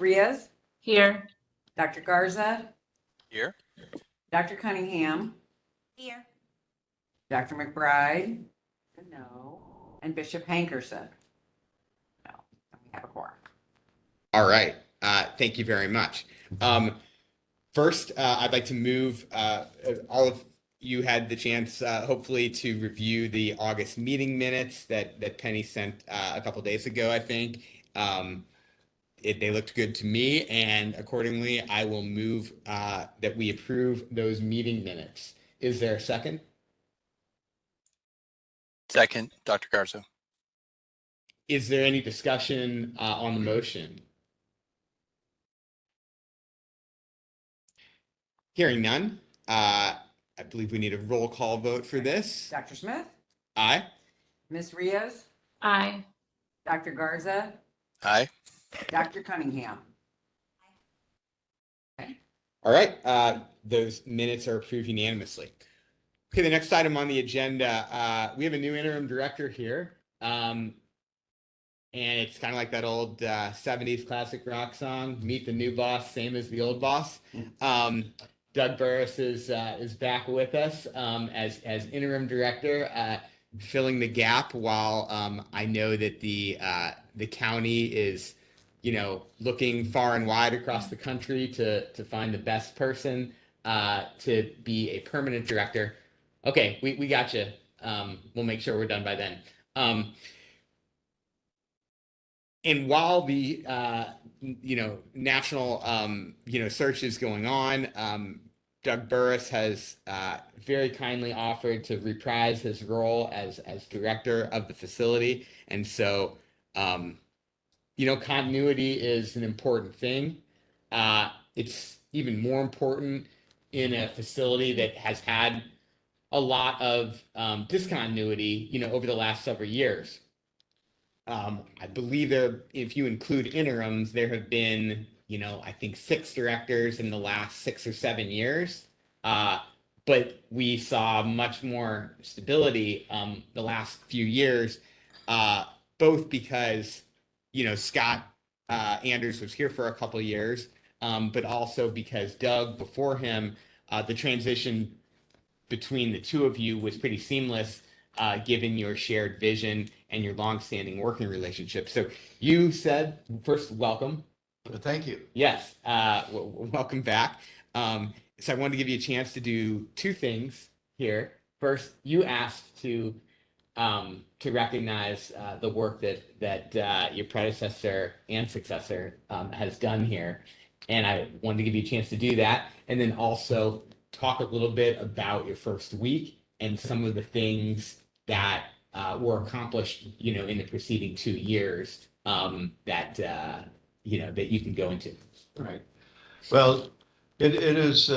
Rios, Here. Dr. Garza, Here. Dr. Cunningham, Here. Dr. McBride, no, and Bishop Hankerson. No, we have a quorum. All right. Thank you very much. First, I'd like to move, all of you had the chance, hopefully, to review the August meeting minutes that Penny sent a couple days ago, I think. They looked good to me, and accordingly, I will move that we approve those meeting minutes. Is there a second? Second, Dr. Garza. Is there any discussion on the motion? Hearing none, I believe we need a roll call vote for this. Dr. Smith, Aye. Ms. Rios, Aye. Dr. Garza, Aye. Dr. Cunningham. All right. Those minutes are approved unanimously. Okay, the next item on the agenda, we have a new interim director here. And it's kind of like that old 70s classic rock song, Meet the New Boss, same as the old boss. Doug Burris is back with us as interim director, filling the gap while I know that the county is, looking far and wide across the country to find the best person to be a permanent director. Okay, we got you. We'll make sure we're done by then. And while the national search is going on, Doug Burris has very kindly offered to reprise his role as director of the facility, and so continuity is an important thing. It's even more important in a facility that has had a lot of discontinuity, over the last several years. I believe if you include interims, there have been, I think 6 directors in the last 6 or 7 years. But we saw much more stability the last few years, both because, Scott Anders was here for a couple of years, but also because Doug before him, the transition between the two of you was pretty seamless, given your shared vision and your longstanding working relationship. So you said, first, welcome. Thank you. Yes, welcome back. So I wanted to give you a chance to do 2 things here. First, you asked to recognize the work that your predecessor and successor has done here, and I wanted to give you a chance to do that, and then also talk a little bit about your first week and some of the things that were accomplished, in the preceding 2 years that you can go into. Right. Well, it is,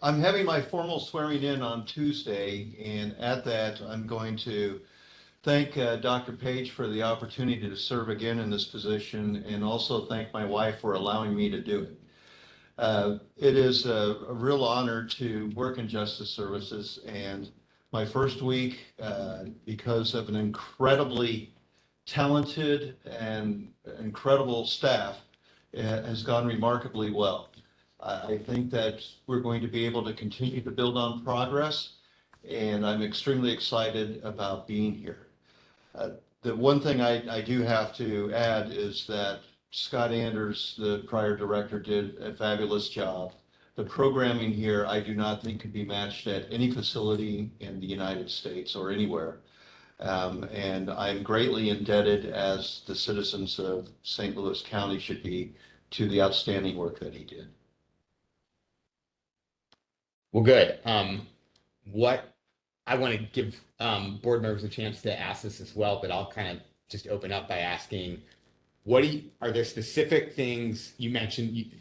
I'm having my formal swearing in on Tuesday, and at that, I'm going to thank Dr. Page for the opportunity to serve again in this position, and also thank my wife for allowing me to do it. It is a real honor to work in Justice Services, and my first week, because of an incredibly talented and incredible staff, has gone remarkably well. I think that we're going to be able to continue to build on progress, and I'm extremely excited about being here. The one thing I do have to add is that Scott Anders, the prior director, did a fabulous job. The programming here, I do not think could be matched at any facility in the United States or anywhere. And I'm greatly indebted, as the citizens of St. Louis County should be, to the outstanding work that he did. Well, good. What I want to give board members a chance to ask this as well, but I'll kind of just open up by asking, are there specific things you mentioned,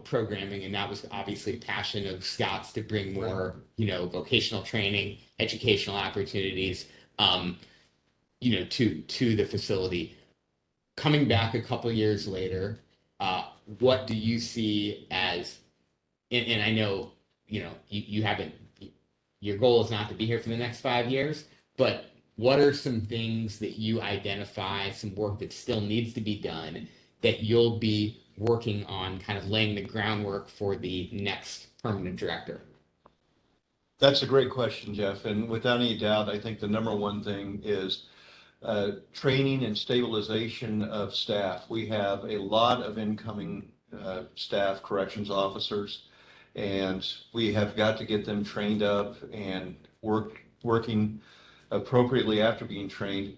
programming, and that was obviously a passion of Scott's to bring more, vocational training, educational opportunities, to the facility. Coming back a couple years later, what do you see as, and I know, you haven't, your goal is not to be here for the next 5 years, but what are some things that you identify, some work that still needs to be done, that you'll be working on kind of laying the groundwork for the next permanent director? That's a great question, Jeff. And without any doubt, I think the number one thing is training and stabilization of staff. We have a lot of incoming staff corrections officers, and we have got to get them trained up and working appropriately after being trained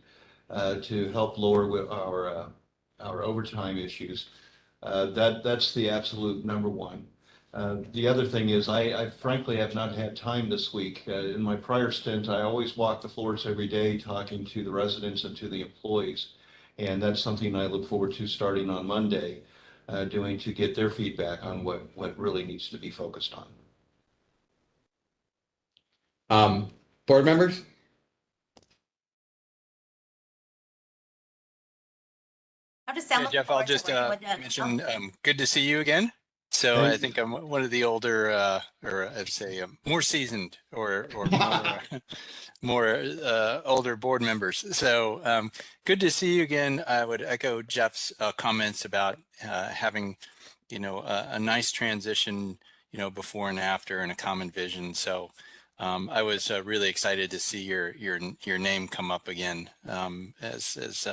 to help lower our overtime issues. That's the absolute number one. The other thing is I frankly have not had time this week. In my prior stint, I always walked the floors every day talking to the residents and to the employees. And that's something I look forward to starting on Monday, doing to get their feedback on what really needs to be focused on. Board members? I'm just Yeah, Jeff, I'll just mention, good to see you again. So Thank I you. think I'm one of the older, or I'd say more seasoned or more older board members. So good to see you again. I would echo Jeff's comments about having, a nice transition, before and after and a common vision. So I was really excited to see your name come up again as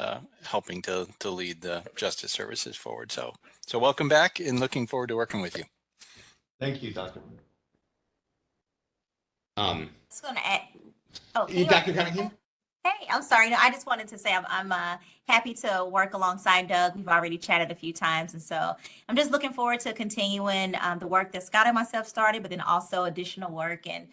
helping to lead the justice services forward. So welcome back and looking forward to working with you. Thank you, Doctor. Just going to add. Oh, Dr. Cunningham? Hey, I'm sorry. No, I just wanted to say I'm happy to work alongside Doug. We've already chatted a few times, and so I'm just looking forward to continuing the work that Scott and myself started, but then also additional work and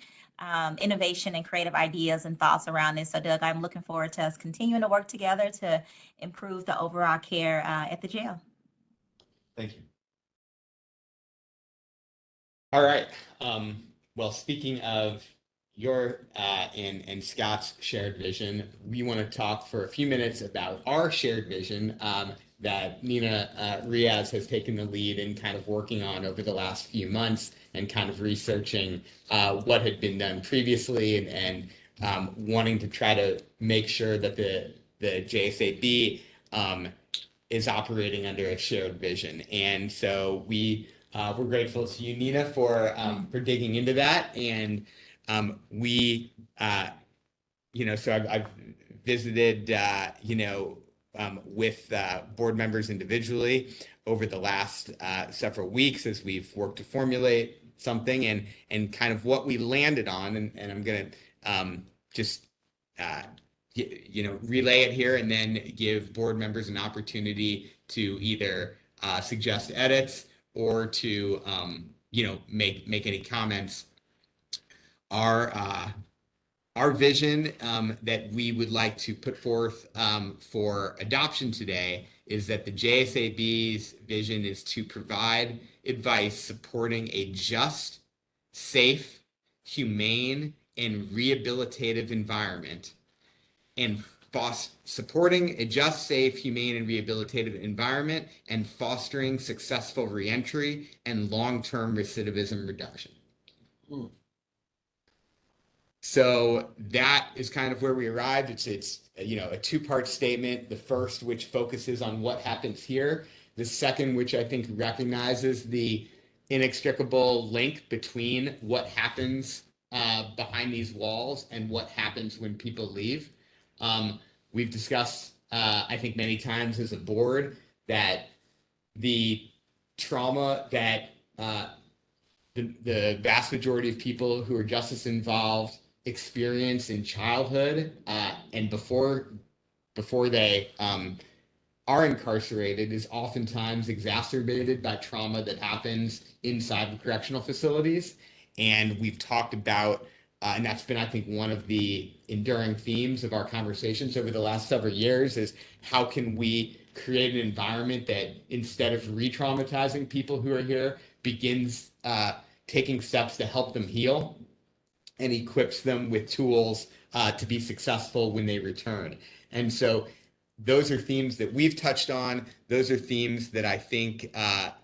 innovation and creative ideas and thoughts around this. So, Doug, I'm looking forward to us continuing to work together to improve the overall care at the jail. Thank you. All right. Well, speaking of your and Scott's shared vision, we want to talk for a few minutes about our shared vision that Nina Riaz has taken the lead in kind of working on over the last few months and kind of researching what had been done previously and wanting to try to make sure that the JSAB is operating under a shared vision. And so we're grateful to you, Nina, for digging into that. And so I've visited, with board members individually over the last several weeks as we've worked to formulate something and kind of what we landed on. And I'm going to just relay it here and then give board members an opportunity to either suggest edits or to make any comments. Our vision that we would like to put forth for adoption today is that the JSAB's vision is to provide advice supporting a just, safe, humane, and rehabilitative environment, and supporting a just, safe, humane, and rehabilitative environment, and fostering successful reentry and long-term recidivism reduction. So that is kind of where we arrived. It's a two-part statement. The first, which focuses on what happens here. The second, which I think recognizes the inextricable link between what happens behind these walls and what happens when people leave. We've discussed, I think, many times as a board that the trauma that the vast majority of people who are justice involved experience in childhood and before they are incarcerated is oftentimes exacerbated by trauma that happens inside the correctional facilities. And we've talked about, and that's been, I think, one of the enduring themes of our conversations over the last several years, is how can we create an environment that, instead of re-traumatizing people who are here, begins taking steps to help them heal and equips them with tools to be successful when they return. And so those are themes that we've touched on. Those are themes that I think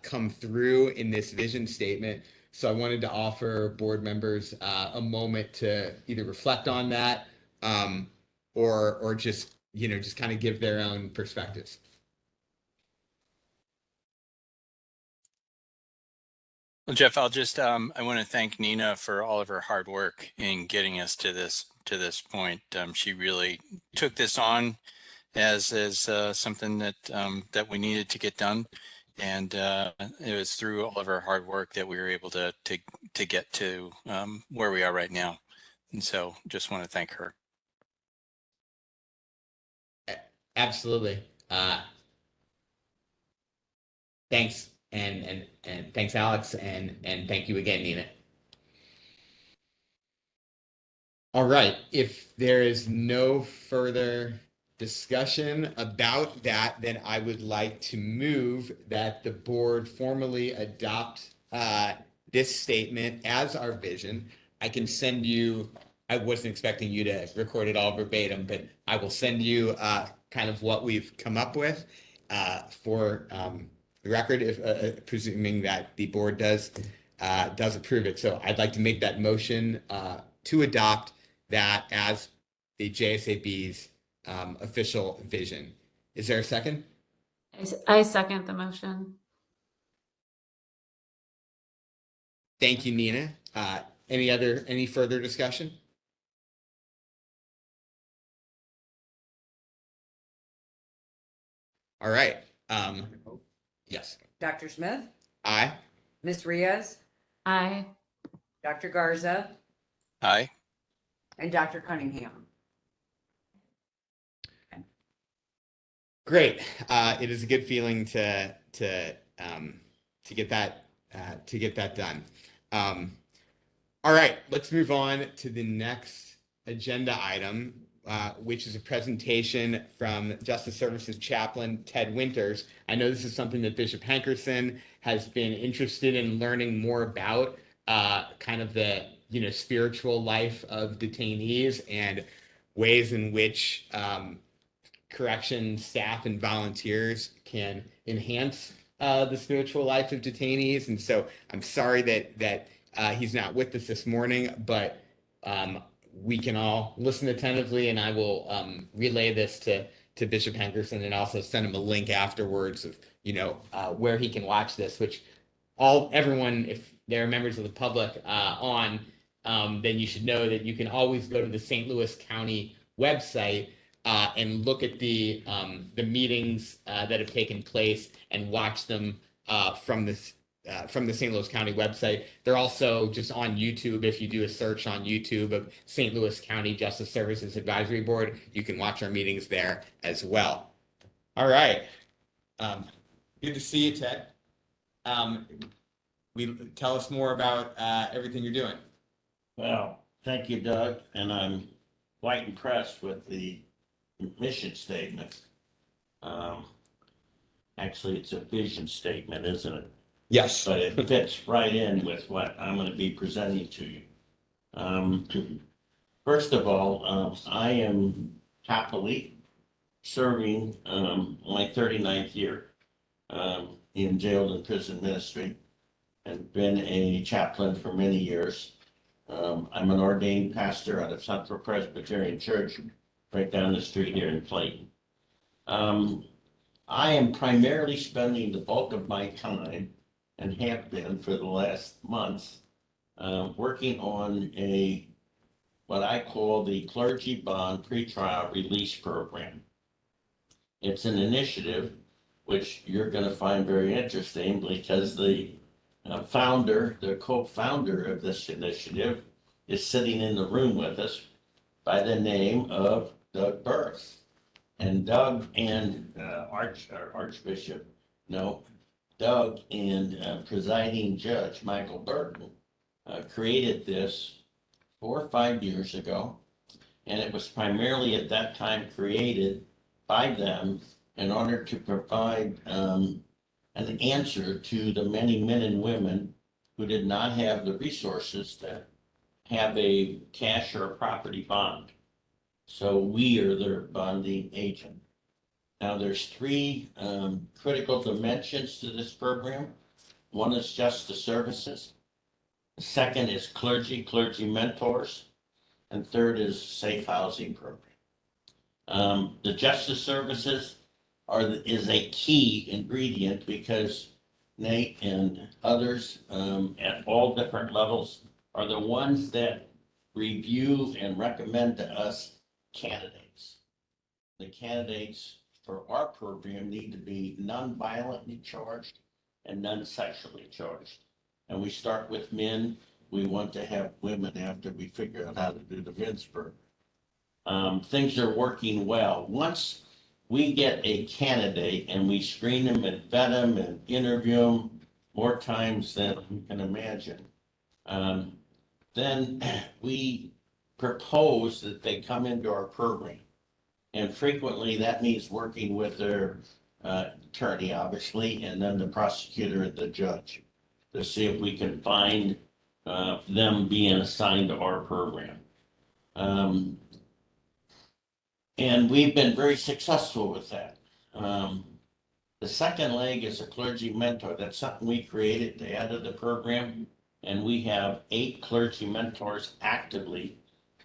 come through in this vision statement. So I wanted to offer board members a moment to either reflect on that or just kind of give their own perspectives. Well, Jeff, I'll just I want to thank Nina for all of her hard work in getting us to this point. She really took this on as something that that we needed to get done, and it was through all of her hard work that we were able to get to where we are right now. And so, just want to thank her. Absolutely. Thanks, and thanks, Alex, and thank you again, Nina. All right. If there is no further discussion about that, then I would like to move that the board formally adopt this statement as our vision. I can send you, I wasn't expecting you to record it all verbatim, but I will send you kind of what we've come up with for the record, if presuming that the board does approve it. So I'd like to make that motion to adopt that as the JSAB's official vision. Is there a second? I second the motion. Thank you, Nina. Any further discussion? All right. Yes. Dr. Smith, Aye. Ms. Riaz, Aye. Dr. Garza, Aye. and Dr. Cunningham. Great. It is a good feeling to get that done. All right, let's move on to the next agenda item, which is a presentation from Justice Services Chaplain Ted Winters. I know this is something that Bishop Hankerson has been interested in learning more about, kind of the spiritual life of detainees and ways in which corrections staff and volunteers can enhance the spiritual life of detainees. And so I'm sorry that he's not with us this morning, but we can all listen attentively, and I will relay this to Bishop Hankerson and also send him a link afterwards of where he can watch this, which everyone, if they're members of the public then you should know that you can always go to the St. Louis County website and look at the meetings that have taken place and watch them from the St. Louis County website. They're also just on YouTube. If you do a search on YouTube of St. Louis County Justice Services Advisory Board, you can watch our meetings there as well. All right. Good to see you, Ted. Tell us more about everything you're doing. Well, thank you, Doug, and I'm quite impressed with the mission statement. Actually, it's a vision statement, isn't it? Yes. But it fits right in with what I'm going to be presenting to you. First of all, I am happily serving my 39th year in jail and prison ministry, and been a chaplain for many years. I'm an ordained pastor out of Central Presbyterian Church, right down the street here in Clayton. I am primarily spending the bulk of my time, and have been for the last months, working on what I call the Clergy Bond Pretrial Release Program. It's an initiative which you're going to find very interesting, because the co-founder of this initiative is sitting in the room with us, by the name of Doug Burris. And Doug and Doug and presiding judge Michael Burton created this 4 or 5 years ago, and it was primarily at that time created by them in order to provide an answer to the many men and women who did not have the resources to have a cash or a property bond. So we are their bonding agent. Now, there's 3 critical dimensions to this program. One is justice services. The second is clergy mentors. And third is safe housing program. The justice services is a key ingredient, because Nate and others at all different levels are the ones that review and recommend to us candidates. The candidates for our program need to be non-violently charged and non-sexually charged. And we start with men. We want to have women after we figure out how to do the men's program. Things are working well. Once we get a candidate and we screen them and vet them and interview them more times than you can imagine, then we propose that they come into our program. And frequently that means working with their attorney, obviously, and then the prosecutor and the judge to see if we can find them being assigned to our program. And we've been very successful with that. The second leg is a clergy mentor. That's something we created to add to the program. And we have 8 clergy mentors actively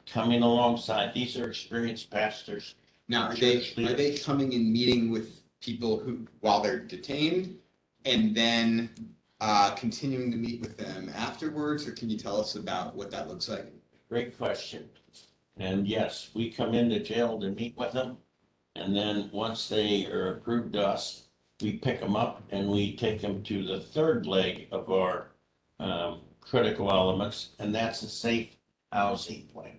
coming alongside. These are experienced pastors. Now, Church are they coming and meeting with people who, while they're detained, and then continuing to meet with them afterwards, or can you tell us about what that looks like? Great question. And yes, we come into jail to meet with them. And then once they are approved to us, we pick them up and we take them to the third leg of our critical elements, and that's a safe housing plan.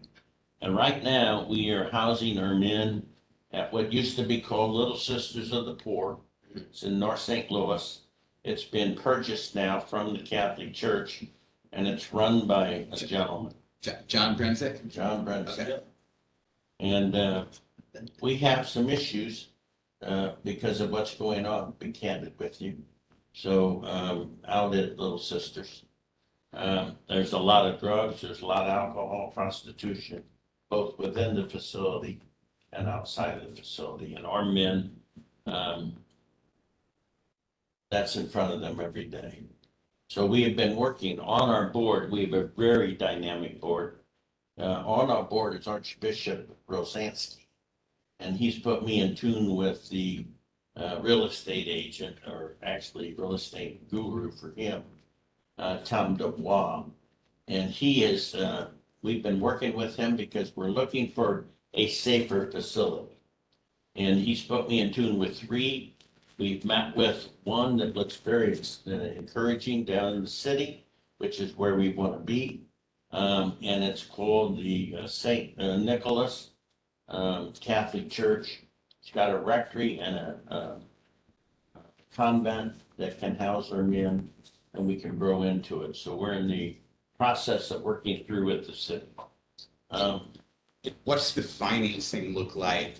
And right now, we are housing our men at what used to be called Little Sisters of the Poor. It's in North St. Louis. It's been purchased now from the Catholic Church, and it's run by a gentleman, John Brensick? John Brensick. Okay. And we have some issues because of what's going on, to be candid with you. So out at Little Sisters, there's a lot of drugs, there's a lot of alcohol, prostitution, both within the facility and outside of the facility. And our men, that's in front of them every day. So we have been working on our board. We have a very dynamic board. On our board is Archbishop Rosansky, and he's put me in tune with the real estate agent, or actually real estate guru for him, Tom Dubois. And he is, we've been working with him because we're looking for a safer facility. And he's put me in tune with 3. We've met with one that looks very encouraging down in the city, which is where we want to be. And it's called the St. Nicholas Catholic Church. It's got a rectory and a convent that can house our men, and we can grow into it. So we're in the process of working through with the city. What's the financing look like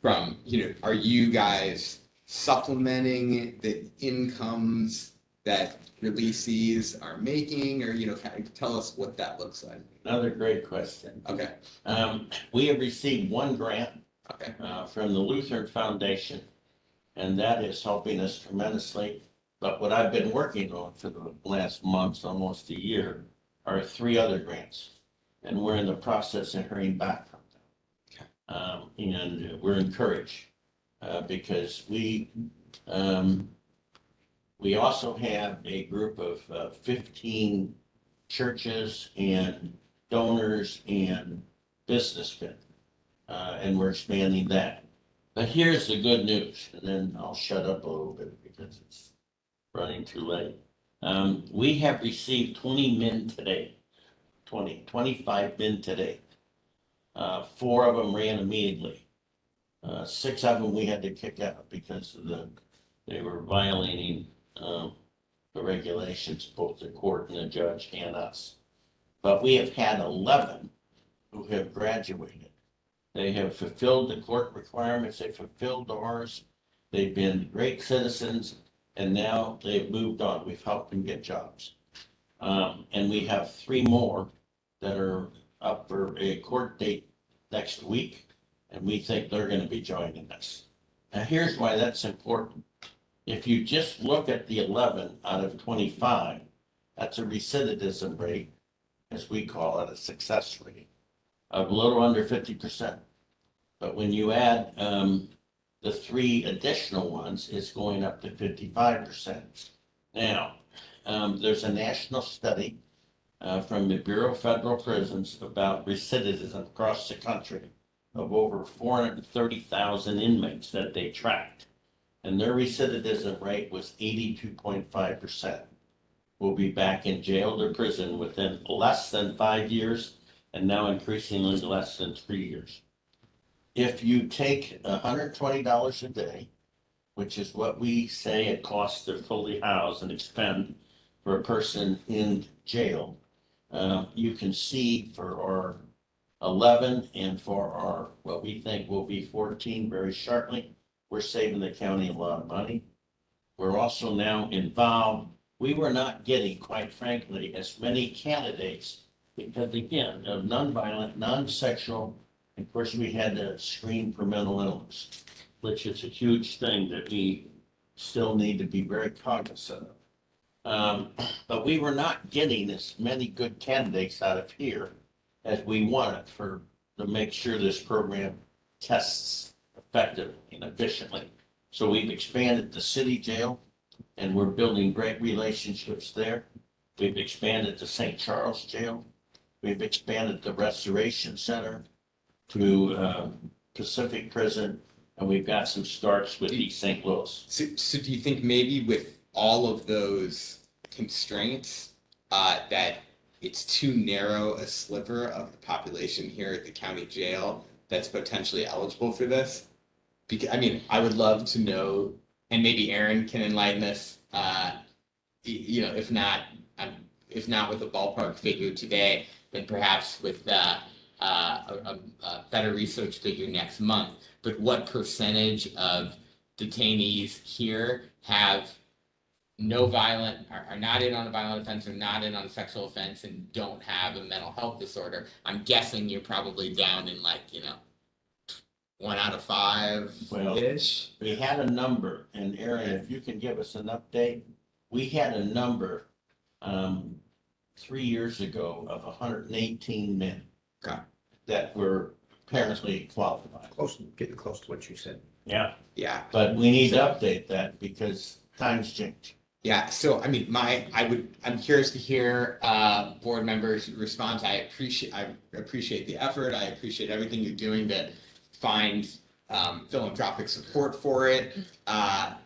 from, are you guys supplementing the incomes that releasees are making, or, kind of tell us what that looks like? Another great question. Okay. We have received 1 grant Okay. from the Lutheran Foundation, and that is helping us tremendously. But what I've been working on for the last month, almost a year, are 3 other grants, and we're in the process of hearing back from them. And we're encouraged because we also have a group of 15 churches and donors and businessmen, and we're expanding that. But here's the good news, and then I'll shut up a little bit because it's running too late. We have received 20 men today, 25 men today. 4 of them ran immediately. 6 of them we had to kick out because of they were violating the regulations, both the court and the judge and us. But we have had 11 who have graduated. They have fulfilled the court requirements, they've fulfilled ours, they've been great citizens, and now they've moved on. We've helped them get jobs. And we have 3 more that are up for a court date next week, and we think they're going to be joining us. Now, here's why that's important. If you just look at the 11 out of 25, that's a recidivism rate, as we call it, a success rate of a little under 50%. But when you add the 3 additional ones, it's going up to 55%. Now, there's a national study from the Bureau of Federal Prisons about recidivism across the country of over 430,000 inmates that they tracked. And their recidivism rate was 82.5%. Will be back in jail or prison within less than 5 years, and now increasingly less than 3 years. If you take $120 a day, which is what we say it costs to fully house and expend for a person in jail, you can see for our 11 and for our, what we think will be 14 very shortly, we're saving the county a lot of money. We're also now involved. We were not getting, quite frankly, as many candidates because, again, of nonviolent, non-sexual. Of course, we had to screen for mental illness, which is a huge thing that we still need to be very cognizant of. But we were not getting as many good candidates out of here as we wanted to make sure this program tests effectively and efficiently. So we've expanded the city jail, and we're building great relationships there. We've expanded the St. Charles jail. We've expanded the Restoration Center to Pacific Prison, and we've got some starts with East St. Louis. So do you think maybe with all of those constraints, that it's too narrow a sliver of the population here at the county jail that's potentially eligible for this? Because, I mean, I would love to know, and maybe Aaron can enlighten us, you know, if not with a ballpark figure today, then perhaps with a better research figure next month. But what percentage of detainees here have no violent, are not in on a violent offense, or not in on a sexual offense, and don't have a mental health disorder? I'm guessing you're probably down in, like, you know, 1 out of 5. Well, Ish. we had a number, and Aaron, if you can give us an update, we had a number 3 years ago of 118 men Okay. that were apparently qualified. Getting close to what you said. Yeah, Yeah. but we need to update that because times change. Yeah, so I mean, I'm curious to hear board members' response. I appreciate the effort. I appreciate everything you're doing to find philanthropic support for it. I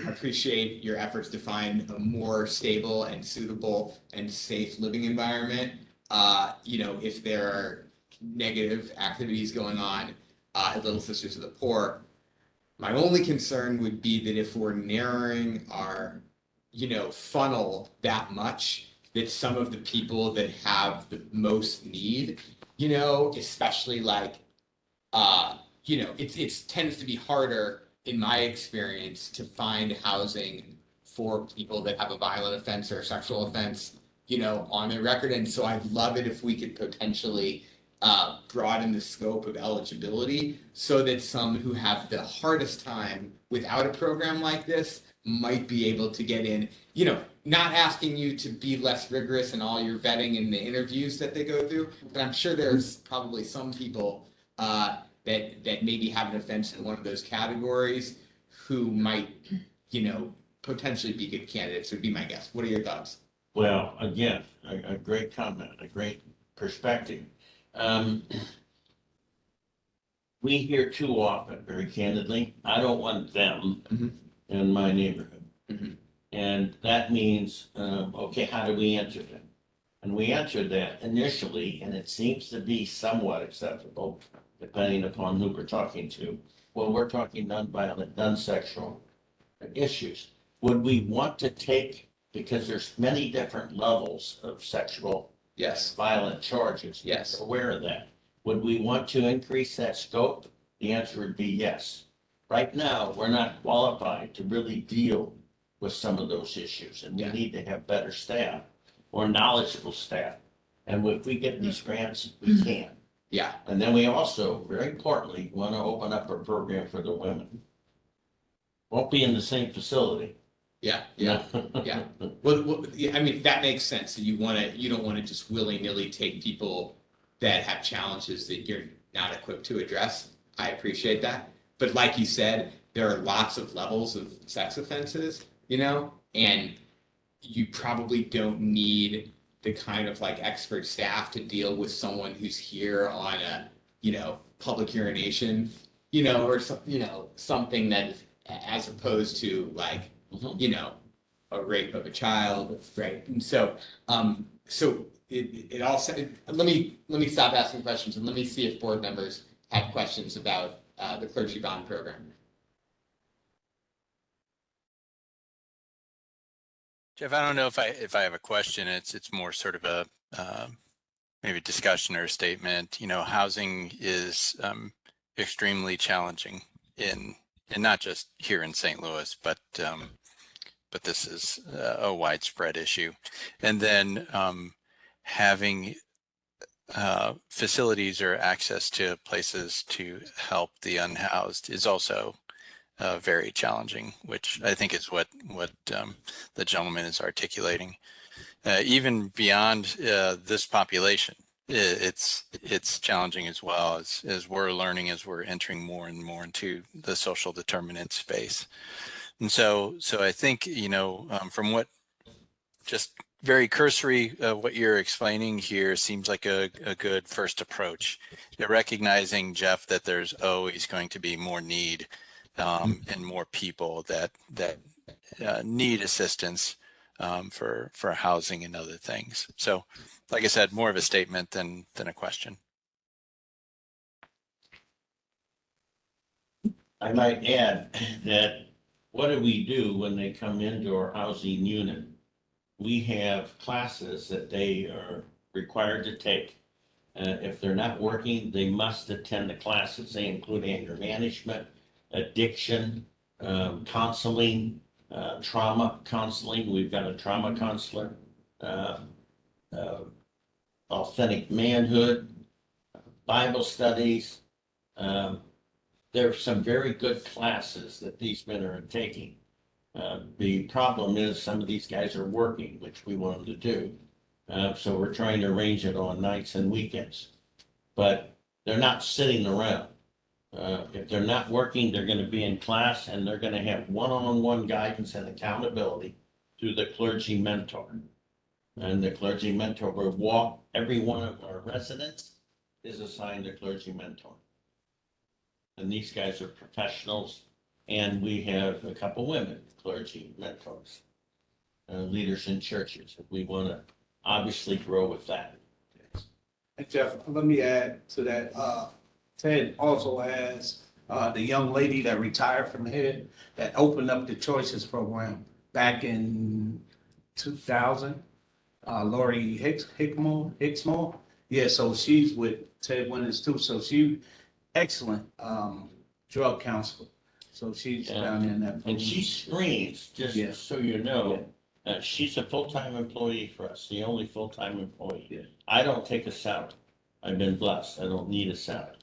appreciate your efforts to find a more stable and suitable and safe living environment. You know, if there are negative activities going on at Little Sisters of the Poor, my only concern would be that if we're narrowing our, you know, funnel that much, that some of the people that have the most need, you know, especially like, you know, it tends to be harder in my experience to find housing for people that have a violent offense or a sexual offense, you know, on their record. And so I'd love it if we could potentially broaden the scope of eligibility so that some who have the hardest time without a program like this might be able to get in, you know, not asking you to be less rigorous in all your vetting and the interviews that they go through, but I'm sure there's probably some people that maybe have an offense in one of those categories who might, you know, potentially be good candidates, would be my guess. What are your thoughts? Well, again, a great comment, a great perspective. We hear too often, very candidly, I don't want them in my neighborhood. And that means, okay, how do we answer that? And we answered that initially, and it seems to be somewhat acceptable, depending upon who we're talking to. Well, we're talking nonviolent, non-sexual issues. Would we want to take, because there's many different levels of sexual violent charges. Yes. We're aware of that. Would we want to increase that scope? The answer would be yes. Right now, we're not qualified to really deal with some of those issues, and we need to have better staff or knowledgeable staff. And if we get these grants, we can. Yeah. And then we also, very importantly, want to open up a program for the women. Won't be in the same facility. Yeah. Well, yeah, I mean, that makes sense. You don't want to just willy-nilly take people that have challenges that you're not equipped to address. I appreciate that. But like you said, there are lots of levels of sex offenses, you know, and you probably don't need the kind of like expert staff to deal with someone who's here on a, you know, public urination, you know, or some, you know, something that as opposed to like, you know, a rape of a child, right? And so, so it also, let me stop asking questions and let me see if board members have questions about the clergy bond program. Jeff, I don't know if I have a question. It's more sort of a maybe discussion or a statement. You know, housing is extremely challenging in and not just here in St. Louis, but this is a widespread issue. And then having facilities or access to places to help the unhoused is also very challenging, which I think is what the gentleman is articulating. Even beyond this population, it's challenging as well as we're learning, as we're entering more and more into the social determinant space. And so I think, you know, from what just very cursory, what you're explaining here seems like a good first approach. You're recognizing, Jeff, that there's always going to be more need and more people that need assistance for housing and other things. So, like I said, more of a statement than a question. I might add that what do we do when they come into our housing unit? We have classes that they are required to take. If they're not working, they must attend the classes. They include anger management, addiction, counseling, trauma counseling. We've got a trauma counselor, authentic manhood, Bible studies. There are some very good classes that these men are taking. The problem is some of these guys are working, which we want them to do. So we're trying to arrange it on nights and weekends. But they're not sitting around. If they're not working, they're going to be in class and they're going to have one-on-one guidance and accountability through the clergy mentor. And the clergy mentor will walk, every one of our residents is assigned a clergy mentor. And these guys are professionals, and we have a couple women clergy mentors, leaders in churches. We want to obviously grow with that. And Jeff, let me add to that. Ted also has the young lady that retired from HEAD that opened up the Choices program back in 2000. Lori Hicksmore. Yeah, so she's with Ted Winters too. So she excellent drug counselor. So she's down in that program. And she screens, just so you know, she's a full-time employee for us, the only full-time employee. Yeah. I don't take a salary. I've been blessed. I don't need a salary.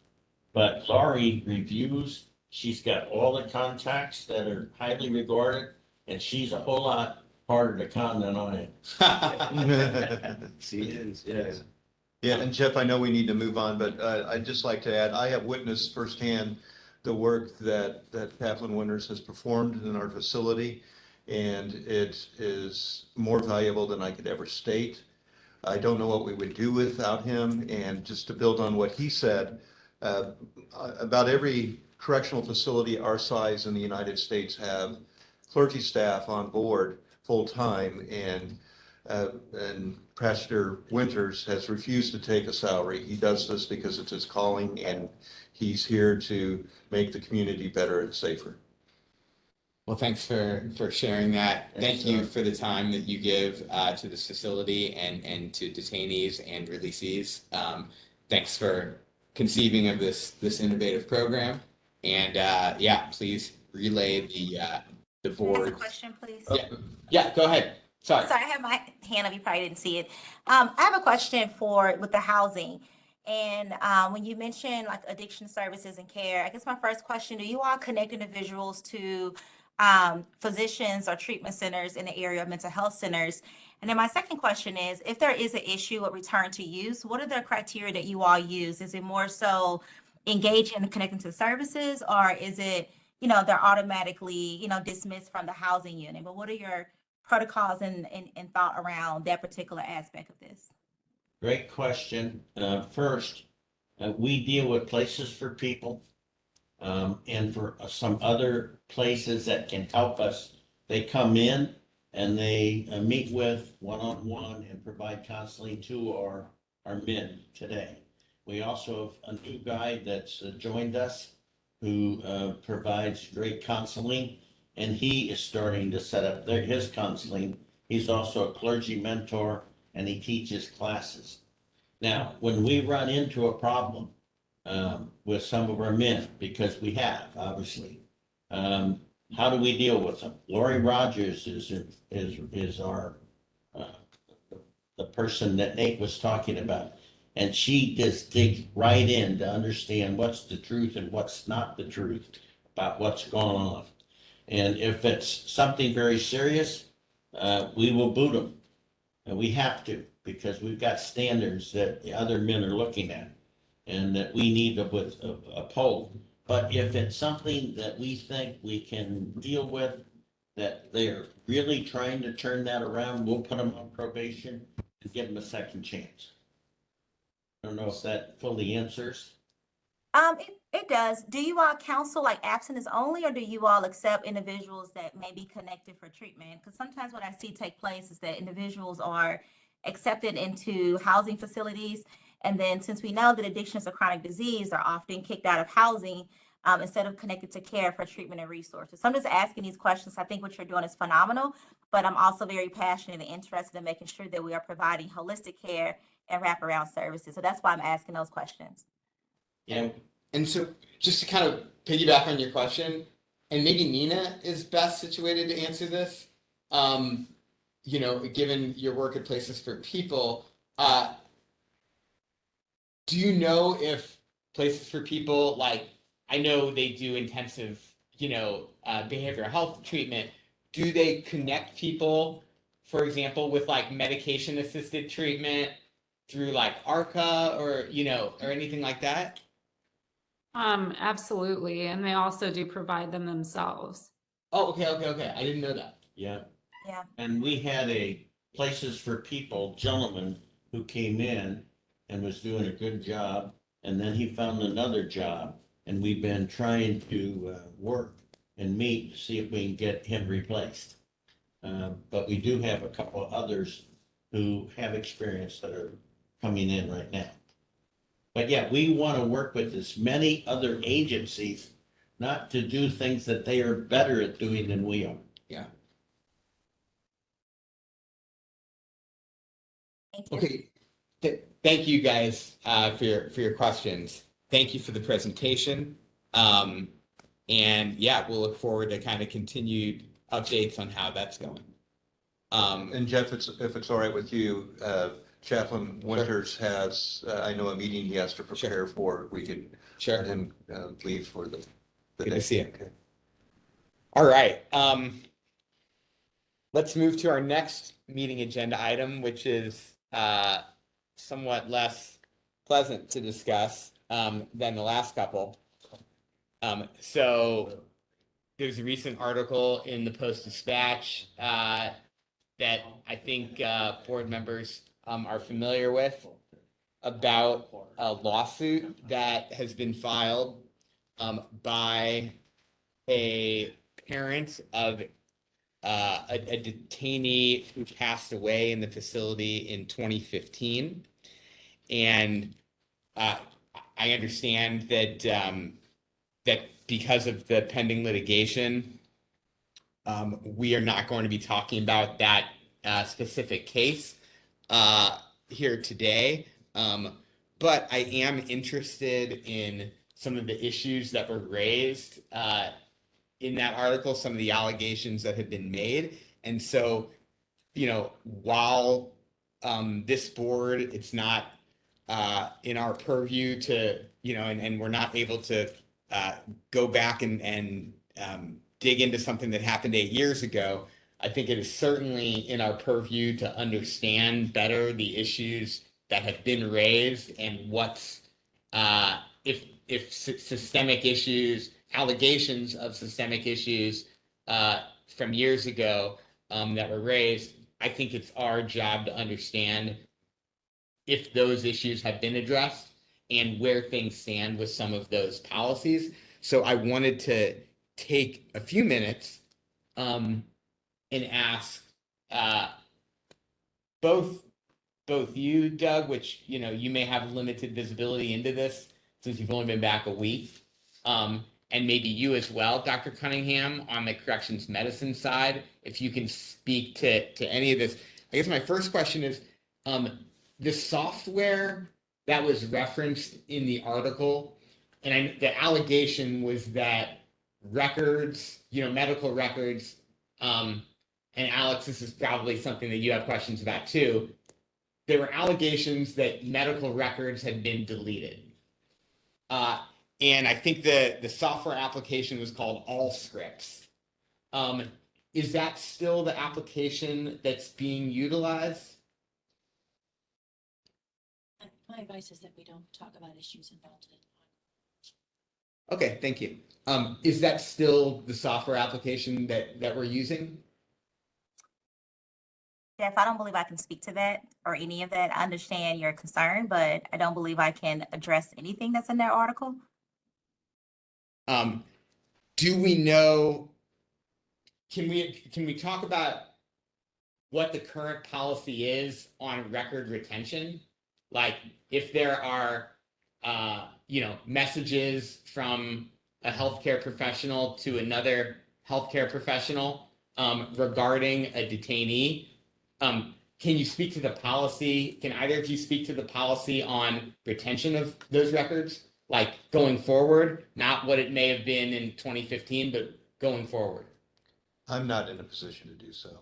But Laurie reviews. She's got all the contacts that are highly regarded, and she's a whole lot harder to con than I am. She is, yes. Yeah, and Jeff, I know we need to move on, but I'd just like to add, I have witnessed firsthand the work that Kathleen Winters has performed in our facility, and it is more valuable than I could ever state. I don't know what we would do without him, and just to build on what he said, about every correctional facility our size in the United States have clergy staff on board full-time, and Pastor Winters has refused to take a salary. He does this because it's his calling, and he's here to make the community better and safer. Well, thanks for sharing that. Thank you for the time that you give to this facility and to detainees and releasees. Thanks for conceiving of this innovative program. And yeah, please relay the board. Question, please. Yeah, go ahead. Sorry. Sorry, I have my hand up. You probably didn't see it. I have a question with the housing. And when you mentioned like addiction services and care, I guess my first question, do you all connect individuals to physicians or treatment centers in the area of mental health centers? And then my second question is, if there is an issue with return to use, what are the criteria that you all use? Is it more so engaging and connecting to services, or is it, they're automatically, dismissed from the housing unit. But what are your protocols and thought around that particular aspect of this? Great question. First, we deal with places for people. And for some other places that can help us, they come in and they meet with one-on-one and provide counseling to our men today. We also have a new guy that's joined us who provides great counseling, and he is starting to set up his counseling. He's also a clergy mentor, and he teaches classes. Now, when we run into a problem with some of our men, because we have, obviously, how do we deal with them? Lori Rogers is our the person that Nate was talking about. And she just digs right in to understand what's the truth and what's not the truth about what's going on. And if it's something very serious, we will boot them. And we have to, because we've got standards that the other men are looking at and that we need to uphold. But if it's something that we think we can deal with, that they're really trying to turn that around, we'll put them on probation and give them a second chance. I don't know if that fully answers. It does. Do you all counsel like abstinence only, or do you all accept individuals that may be connected for treatment? Because sometimes what I see take place is that individuals are accepted into housing facilities, and then since we know that addiction is a chronic disease, they're often kicked out of housing instead of connected to care for treatment and resources. So I'm just asking these questions. I think what you're doing is phenomenal, but I'm also very passionate and interested in making sure that we are providing holistic care and wraparound services. So that's why I'm asking those questions. Yeah. And so just to kind of piggyback on your question, and maybe Nina is best situated to answer this, given your work at Places for People, do you know if Places for People, like, I know they do intensive, behavioral health treatment, do they connect people, for example, with like medication assisted treatment through like ARCA or anything like that? Absolutely. And they also do provide them themselves. Oh, okay. I didn't know that. Yeah. Yeah. And we had a Places for People gentleman who came in and was doing a good job. And then he found another job, and we've been trying to work and meet to see if we can get him replaced. But we do have a couple of others who have experience that are coming in right now. But yeah, we want to work with as many other agencies, not to do things that they are better at doing than we are. Yeah. Thank you. Okay. Thank you guys for your questions. Thank you for the presentation. And yeah, we'll look forward to kind of continued updates on how that's going. And Jeff, if it's all right with you, Chaplain Winters has, I know, a meeting he has to prepare for. We could let him leave for the Good day. to see you. Okay. All right. Let's move to our next meeting agenda item, which is somewhat less pleasant to discuss than the last couple. So there's a recent article in the Post-Dispatch that I think board members are familiar with about a lawsuit that has been filed by a parent of a detainee who passed away in the facility in 2015. And I understand that that because of the pending litigation, we are not going to be talking about that specific case here today. But I am interested in some of the issues that were raised in that article, some of the allegations that have been made. And so, while this board, it's not in our purview to, and we're not able to go back and dig into something that happened 8 years ago, I think it is certainly in our purview to understand better the issues that have been raised and what's if systemic issues allegations of systemic issues from years ago that were raised. I think it's our job to understand if those issues have been addressed and where things stand with some of those policies. So I wanted to take a few minutes and ask both you, Doug, which you may have limited visibility into this since you've only been back a week, and maybe you as well, Dr. Cunningham, on the corrections medicine side, if you can speak to any of this. I guess my first question is, the software that was referenced in the article, and the allegation was that records, medical records, and Alex, this is probably something that you have questions about too. There were allegations that medical records had been deleted. And I think the software application was called Allscripts. Is that still the application that's being utilized? My advice is that we don't talk about issues involved in. Okay, thank you. Is that still the software application that we're using? Jeff, I don't believe I can speak to that or any of that. I understand your concern, but I don't believe I can address anything that's in that article. Do we know, can we talk about what the current policy is on record retention? Like if there are, messages from a healthcare professional to another healthcare professional regarding a detainee, can you speak to the policy? Can either of you speak to the policy on retention of those records? Like going forward, not what it may have been in 2015, but going forward. I'm not in a position to do so.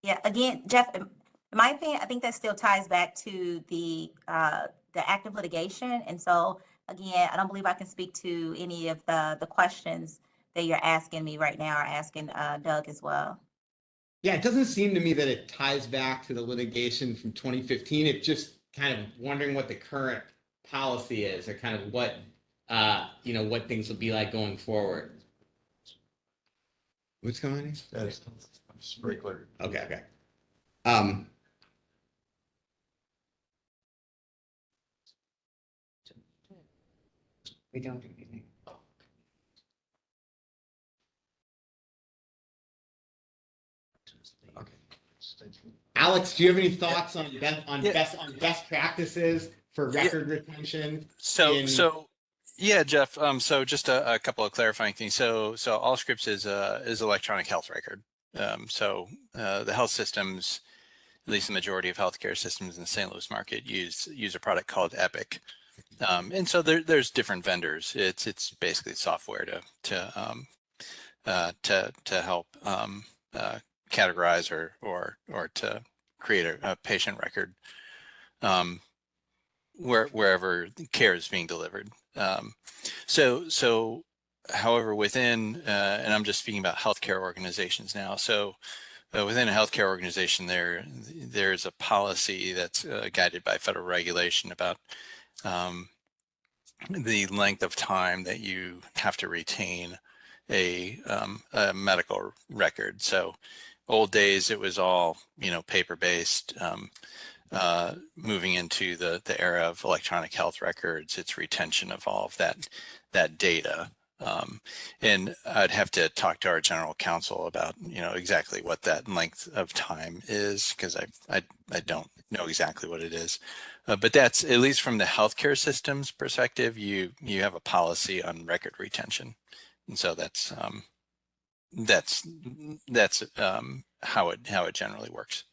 Yeah, again, Jeff, in my opinion, I think that still ties back to the active litigation. And so again, I don't believe I can speak to any of the questions that you're asking me right now or asking Doug as well. Yeah, it doesn't seem to me that it ties back to the litigation from 2015. It's just kind of wondering what the current policy is, or kind of what what things will be like going forward. What's going on? That's sprinkler. Okay. We don't do anything. Okay. Alex, do you have any thoughts on best practices for record retention? Yeah, Jeff. So just a couple of clarifying things. So Allscripts is electronic health record. The health systems, at least the majority of healthcare systems in the St. Louis market, use a product called Epic. And so there's different vendors. It's basically software to help categorize or to create a patient record wherever care is being delivered. However, within and I'm just speaking about healthcare organizations now. So within a healthcare organization, there's a policy that's guided by federal regulation about the length of time that you have to retain a medical record. So old days, it was all, paper-based. Moving into the era of electronic health records, it's retention of all of that data. And I'd have to talk to our general counsel about, exactly what that length of time is, because I don't know exactly what it is. But that's, at least from the healthcare system's perspective, you have a policy on record retention. And so that's how it generally works.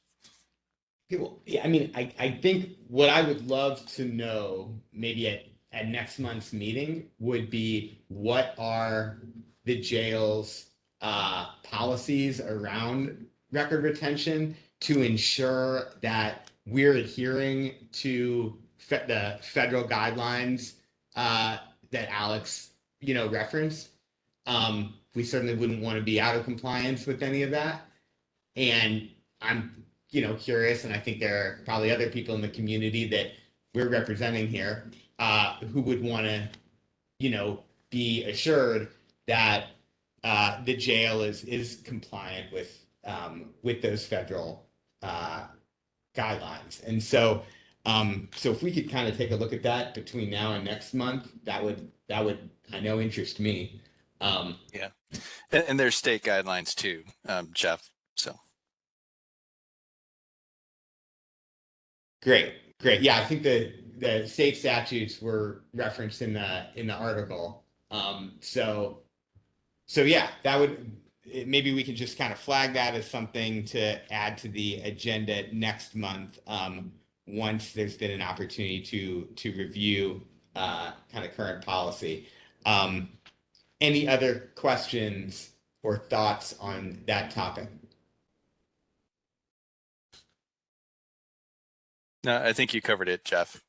Okay, well, yeah, I mean, I think what I would love to know, maybe at next month's meeting, would be what are the jail's policies around record retention to ensure that we're adhering to the federal guidelines that Alex, referenced. We certainly wouldn't want to be out of compliance with any of that. And I'm, curious, and I think there are probably other people in the community that we're representing here who would want to be assured that the jail is compliant with those federal guidelines. And so if we could kind of take a look at that between now and next month, that would I know interest me. Yeah, and there's state guidelines too, Jeff. So great. Yeah, I think the state statutes were referenced in the article. So yeah, that would maybe we could just kind of flag that as something to add to the agenda next month. Once there's been an opportunity to review kind of current policy. Any other questions or thoughts on that topic? no, I think you covered it, Jeff.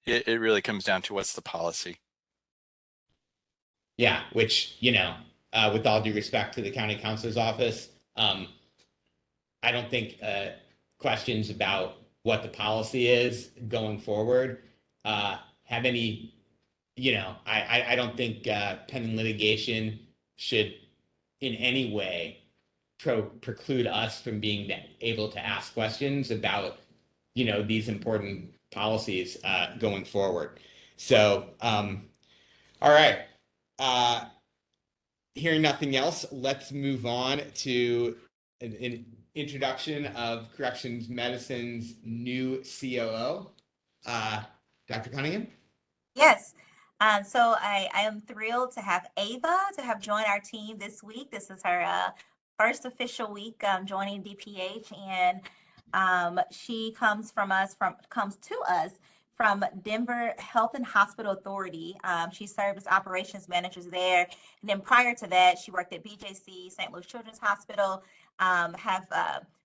It really comes down to what's the policy. Yeah, which, with all due respect to the county counselor's office, I don't think questions about what the policy is going forward have any, I don't think pending litigation should in any way preclude us from being able to ask questions about, these important policies going forward. So, all right. Hearing nothing else, let's move on to an introduction of Corrections Medicine's new COO, Dr. Cunningham. Yes. So I am thrilled to have Ava to have joined our team this week. This is her first official week joining DPH, and she comes to us from Denver Health and Hospital Authority. She served as operations manager there, and then prior to that, she worked at BJC, St. Louis Children's Hospital. Have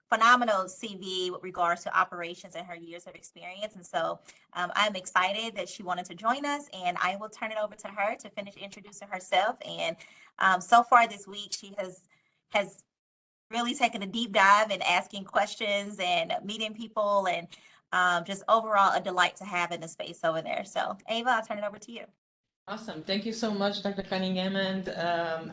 phenomenal CV with regards to operations and her years of experience. And so I'm excited that she wanted to join us, and I will turn it over to her to finish introducing herself. And so far this week, she has really taken a deep dive in asking questions and meeting people, and just overall a delight to have in the space over there. So Ava, I'll turn it over to you. Awesome. Thank you so much, Dr. Cunningham. And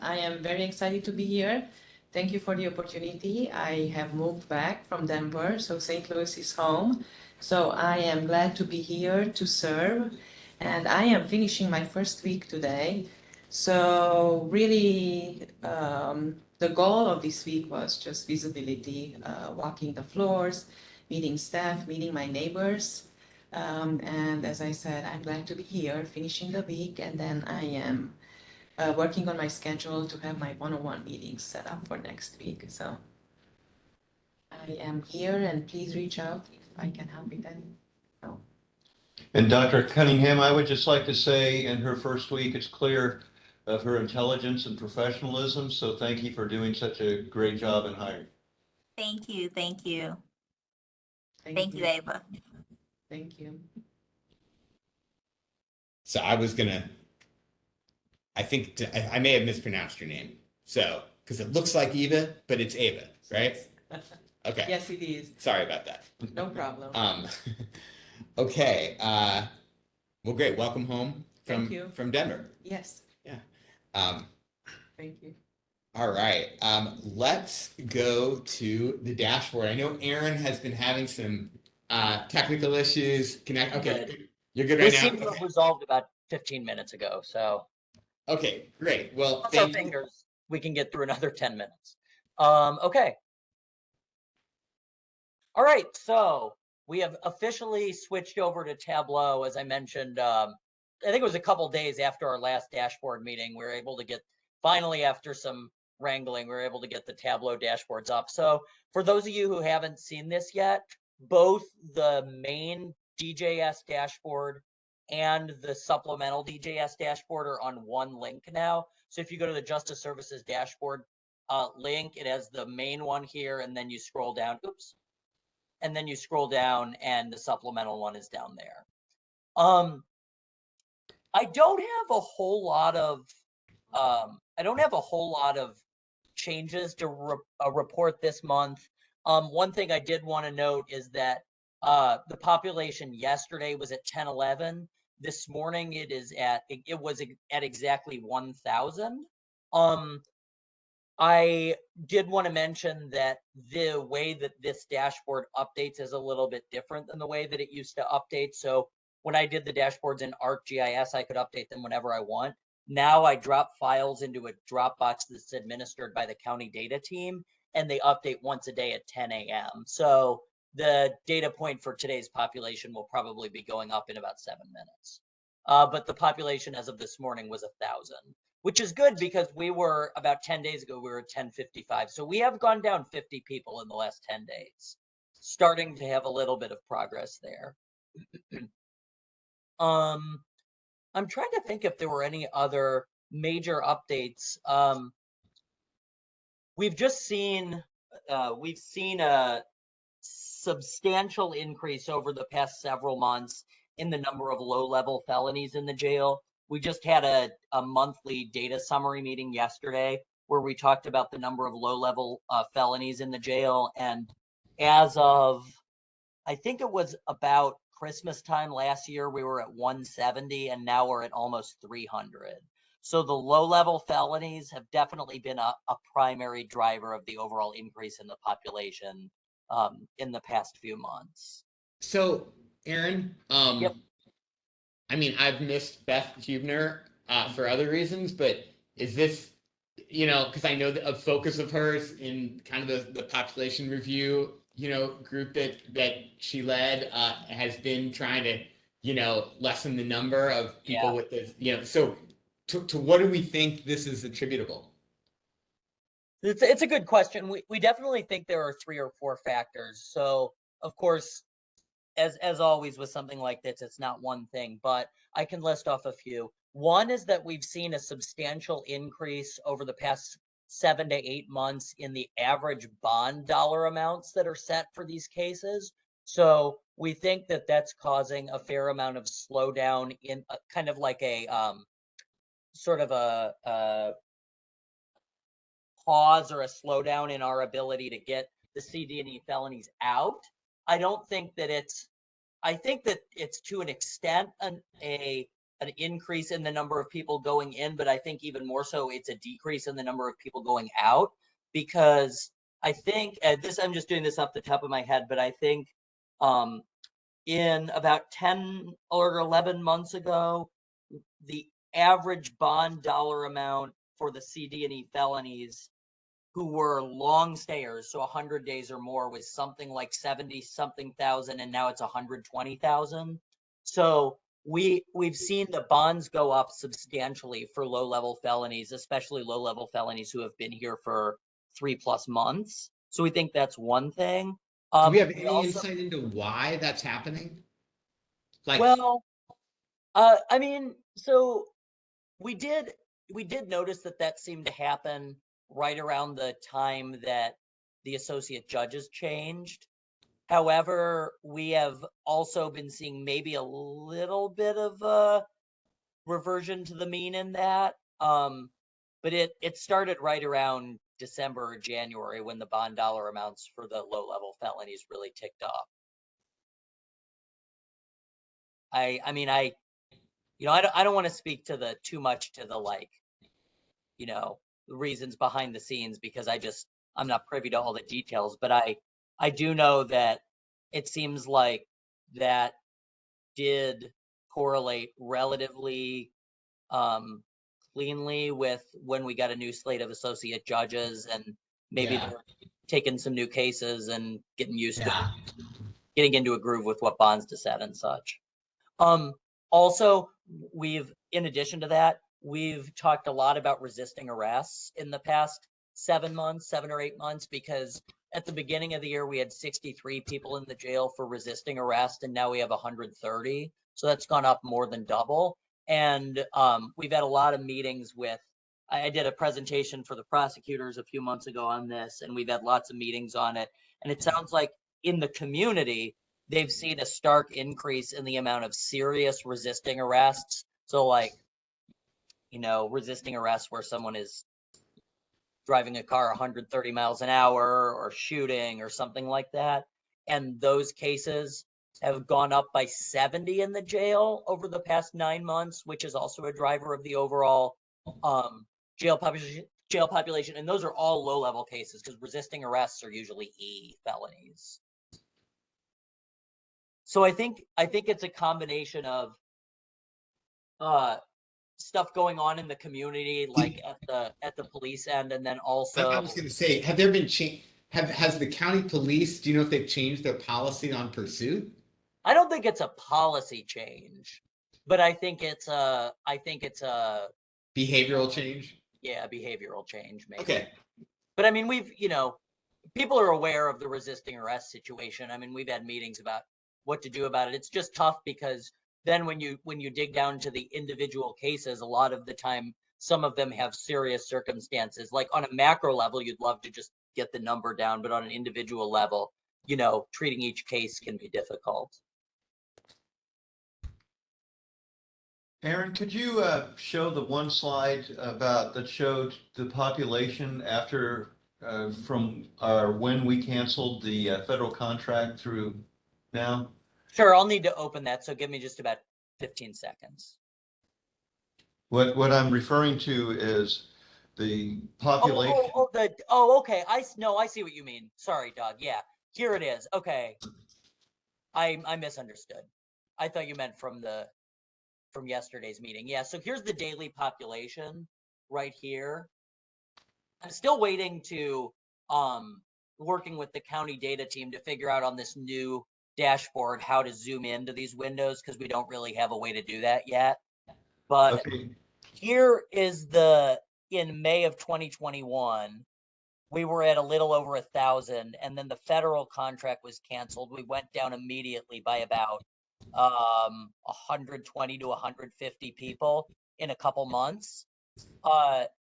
I am very excited to be here. Thank you for the opportunity. I have moved back from Denver, so St. Louis is home. So I am glad to be here to serve. And I am finishing my first week today. So really, the goal of this week was just visibility, walking the floors, meeting staff, meeting my neighbors. And as I said, I'm glad to be here, finishing the week, and then I am working on my schedule to have my one-on-one meetings set up for next week. So I am here, and please reach out if I can help with anything. So. And Dr. Cunningham, I would just like to say in her first week, it's clear of her intelligence and professionalism. So thank you for doing such a great job in hiring. Thank you. Thank you. Thank you, Ava. Thank you. So I may have mispronounced your name. So, because it looks like Eva, but it's Ava, right? Okay. Yes, it is. Sorry about that. No problem. Okay. Well, great. Welcome home from Denver. Yes. Yeah. Thank you. All right. Let's go to the dashboard. I know Aaron has been having some technical issues. Okay. You're good right now? This seemed to have resolved about 15 minutes ago, so. Okay, great. Well, Cross our fingers, we can get through another 10 minutes. Okay. All right, so we have officially switched over to Tableau, as I mentioned. I think it was a couple days after our last dashboard meeting, we were able to get, finally after some wrangling, we were able to get the Tableau dashboards up. So for those of you who haven't seen this yet, both the main DJS dashboard and the supplemental DJS dashboard are on one link now. So if you go to the Justice Services dashboard link, it has the main one here, and then you scroll down, and then you scroll down and the supplemental one is down there. I don't have a whole lot of changes to report this month. One thing I did want to note is that the population yesterday was at 1011. This morning it was at exactly 1,000. I did want to mention that the way that this dashboard updates is a little bit different than the way that it used to update. So when I did the dashboards in ArcGIS, I could update them whenever I want. Now I drop files into a Dropbox that's administered by the county data team, and they update once a day at 10 a.m. So the data point for today's population will probably be going up in about 7 minutes. But the population as of this morning was 1,000, which is good because we were about 10 days ago, we were at 1055. So we have gone down 50 people in the last 10 days, starting to have a little bit of progress there. I'm trying to think if there were any other major updates. We've seen a substantial increase over the past several months in the number of low-level felonies in the jail. We just had a monthly data summary meeting yesterday where we talked about the number of low-level felonies in the jail. And as of, I think it was about Christmas time last year, we were at 170, and now we're at almost 300. So the low-level felonies have definitely been a primary driver of the overall increase in the population in the past few months. So, Aaron, Yep. I mean, I've missed Beth Hubner for other reasons, but is this, because I know that a focus of hers in kind of the population review, group that she led has been trying to, lessen the number of people with this, so to what do we think this is attributable? It's a good question. We definitely think there are 3 or 4 factors. So, of course, as always with something like this, it's not one thing, but I can list off a few. One is that we've seen a substantial increase over the past 7 to 8 months in the average bond dollar amounts that are set for these cases. So we think that that's causing a fair amount of slowdown in kind of like a sort of a pause or a slowdown in our ability to get the CD&E felonies out. I think that it's to an extent an increase in the number of people going in, but I think even more so it's a decrease in the number of people going out, because I think I'm just doing this off the top of my head, but I think in about 10 or 11 months ago, the average bond dollar amount for the CD&E felonies who were long stayers, so 100 days or more, was something like 70-something thousand, and now it's 120,000. So we've seen the bonds go up substantially for low-level felonies, especially low-level felonies who have been here for 3+ months. So we think that's one thing. Do we have any insight into why that's happening? I mean, so we did notice that seemed to happen right around the time that the associate judges changed. However, we have also been seeing maybe a little bit of a reversion to the mean in that. But it started right around December or January when the bond dollar amounts for the low-level felonies really ticked up. I don't want to speak to too much to the the reasons behind the scenes, because I'm not privy to all the details, but I do know that it seems like that did correlate relatively cleanly with when we got a new slate of associate judges, and maybe they're taking some new cases and getting used to getting into a groove with what bonds to set and such. Also, in addition to that, we've talked a lot about resisting arrests in the past 7 or 8 months, because at the beginning of the year, we had 63 people in the jail for resisting arrest, and now we have 130. So that's gone up more than double. And we've had a lot of meetings I did a presentation for the prosecutors a few months ago on this, and we've had lots of meetings on it. And it sounds like in the community, they've seen a stark increase in the amount of serious resisting arrests. So resisting arrests where someone is driving a car 130 miles an hour or shooting or something like that. And those cases have gone up by 70 in the jail over the past 9 months, which is also a driver of the overall jail population. And those are all low-level cases because resisting arrests are usually E felonies. So I think it's a combination of stuff going on in the community, like at the police end, and then also I was going to say, have there been has the county police? Do you know if they've changed their policy on pursuit? I don't think it's a policy change, but I think it's a behavioral change. Yeah, behavioral change, maybe. Okay. But I mean, people are aware of the resisting arrest situation. I mean, we've had meetings about what to do about it. It's just tough because then when you dig down to the individual cases, a lot of the time, some of them have serious circumstances. Like on a macro level, you'd love to just get the number down, but on an individual level, treating each case can be difficult. Aaron, could you show the one slide that showed the population after from when we canceled the federal contract through now? Sure, I'll need to open that, so give me just about 15 seconds. What I'm referring to is the population. Okay. I see what you mean. Sorry, Doug. Yeah, here it is. Okay, I misunderstood. I thought you meant from yesterday's meeting. Yeah, so here's the daily population right here. I'm still waiting to working with the county data team to figure out on this new dashboard how to zoom into these windows because we don't really have a way to do that yet. But okay. Here is in May of 2021, we were at a little over 1,000, and then the federal contract was canceled. We went down immediately by about 120 to 150 people in a couple months.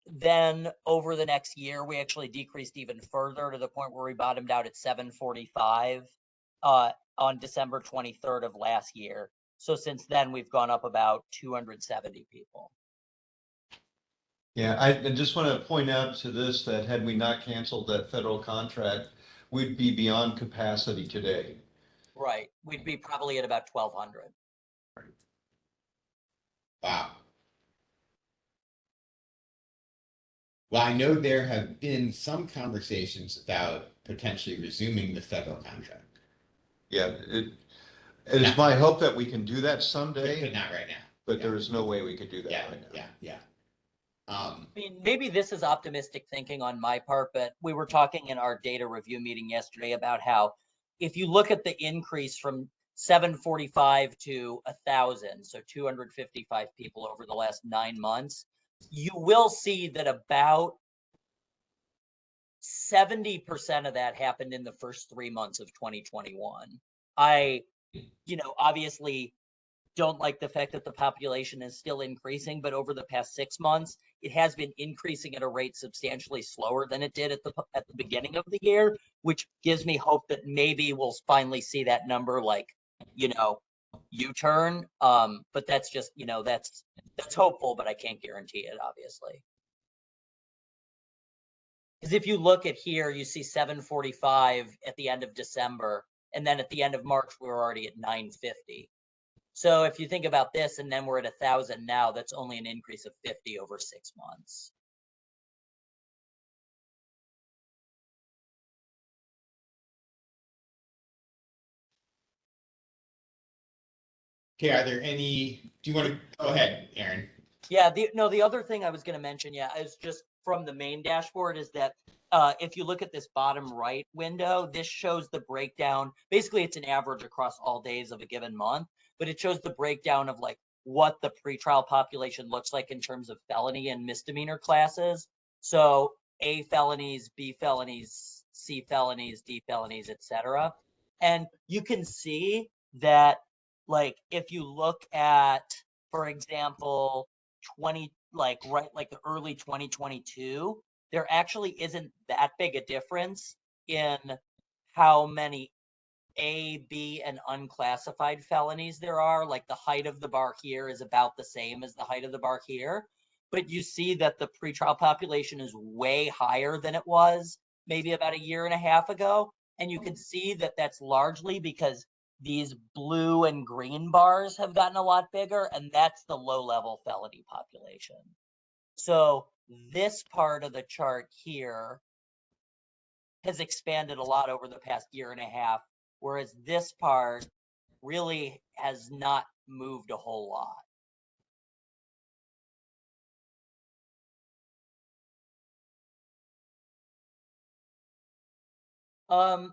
Then over the next year, we actually decreased even further to the point where we bottomed out at 745 on December 23rd of last year. So since then, we've gone up about 270 people. Yeah, I just want to point out to this that had we not canceled that federal contract, we'd be beyond capacity today. Right. We'd be probably at about 1,200. Wow. Well, I know there have been some conversations about potentially resuming the federal contract. Yeah, it is my hope that we can do that someday. But not right now. But there is no way we could do that right now. Yeah. I mean, maybe this is optimistic thinking on my part, but we were talking in our data review meeting yesterday about how if you look at the increase from 745 to 1,000, so 255 people over the last 9 months, you will see that about 70% of that happened in the first 3 months of 2021. I, obviously don't like the fact that the population is still increasing, but over the past 6 months, it has been increasing at a rate substantially slower than it did at the beginning of the year, which gives me hope that maybe we'll finally see that number U-turn. But that's just, that's hopeful, but I can't guarantee it, obviously. Because if you look at here, you see 745 at the end of December, and then at the end of March, we were already at 950. So if you think about this, and then we're at 1,000 now, that's only an increase of 50 over 6 months. Okay, are there any, do you want to go ahead, Aaron? Yeah, the other thing I was going to mention, is just from the main dashboard is that if you look at this bottom right window, this shows the breakdown. Basically, it's an average across all days of a given month, but it shows the breakdown of what the pretrial population looks like in terms of felony and misdemeanor classes. So A felonies, B felonies, C felonies, D felonies, etc. And you can see that, if you look at, for example, the early 2022, there actually isn't that big a difference in how many A, B, and unclassified felonies there are. Like the height of the bar here is about the same as the height of the bar here. But you see that the pretrial population is way higher than it was maybe about a year and a half ago. And you can see that that's largely because these blue and green bars have gotten a lot bigger, and that's the low-level felony population. So this part of the chart here has expanded a lot over the past year and a half, whereas this part really has not moved a whole lot.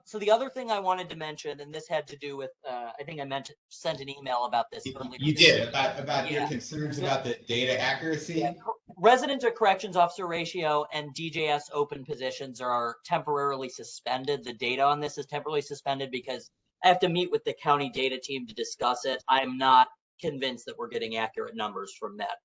So the other thing I wanted to mention, and this had to do with, I think I sent an email about this earlier. You did about your Yeah. concerns about the data accuracy. Yeah. Resident to corrections officer ratio and DJS open positions are temporarily suspended. The data on this is temporarily suspended because I have to meet with the county data team to discuss it. I'm not convinced that we're getting accurate numbers from that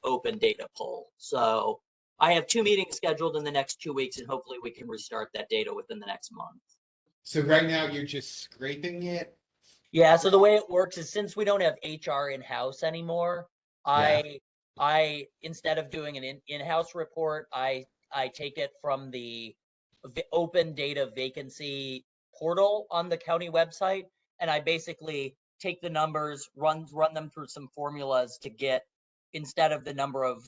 open data poll. So I have 2 meetings scheduled in the next 2 weeks, and hopefully we can restart that data within the next month. So right now you're just scraping it. Yeah, so the way it works is since we don't have HR in-house anymore, I instead of doing an in-house report, I take it from the open data vacancy portal on the county website, and I basically take the numbers, run them through some formulas to get, instead of the number of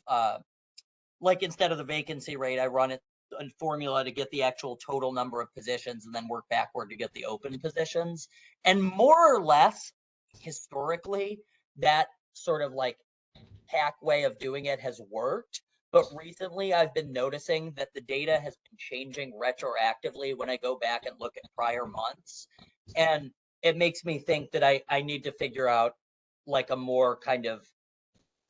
instead of the vacancy rate, I run it a formula to get the actual total number of positions and then work backward to get the open positions. And more or less, historically, that sort of like hack way of doing it has worked. But recently, I've been noticing that the data has been changing retroactively when I go back and look at prior months. And it makes me think that I need to figure out like a more kind of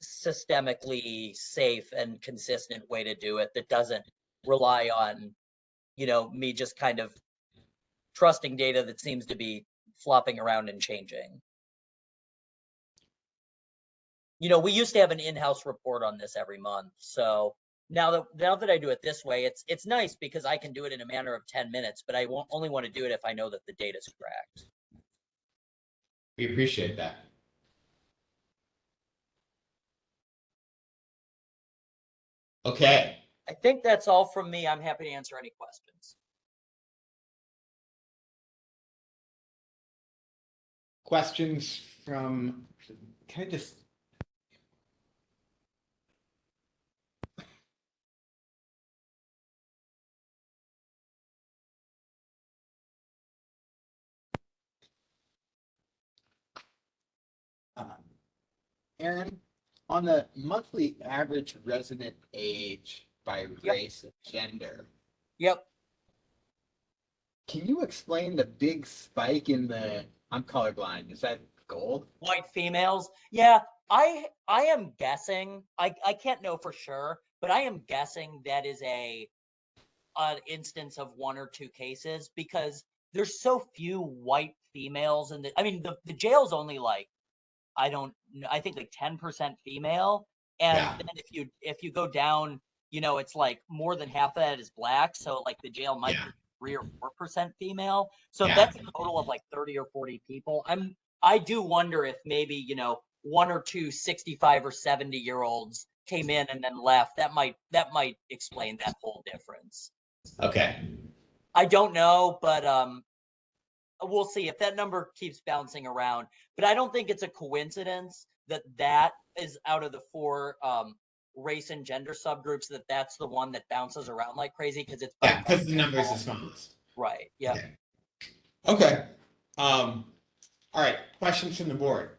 systemically safe and consistent way to do it that doesn't rely on, me just kind of trusting data that seems to be flopping around and changing. We used to have an in-house report on this every month. So now that I do it this way, it's nice because I can do it in a matter of 10 minutes, but I only want to do it if I know that the data is correct. We appreciate that. Okay. I think that's all from me. I'm happy to answer any questions. Questions from, can I just, Aaron, on the monthly average resident age by race and gender. Yep. Can you explain the big spike in I'm colorblind. Is that gold? White females. Yeah, I am guessing. I can't know for sure, but I am guessing that is an instance of 1 or 2 cases because there's so few white females in the jail's only like, I think like 10% female. And then if you go down, it's like more than half of that is black. So like the jail might be 3 or 4% female. So that's a total of like 30 or 40 people. I do wonder if maybe, 1 or 2 65 or 70-year-olds came in and then left. That might explain that whole difference. Okay. I don't know, but we'll see if that number keeps bouncing around. But I don't think it's a coincidence that is out of the 4 race and gender subgroups that's the one that bounces around like crazy because it's because the number is the smallest. Right. Yeah. Okay. All right. Questions from the board.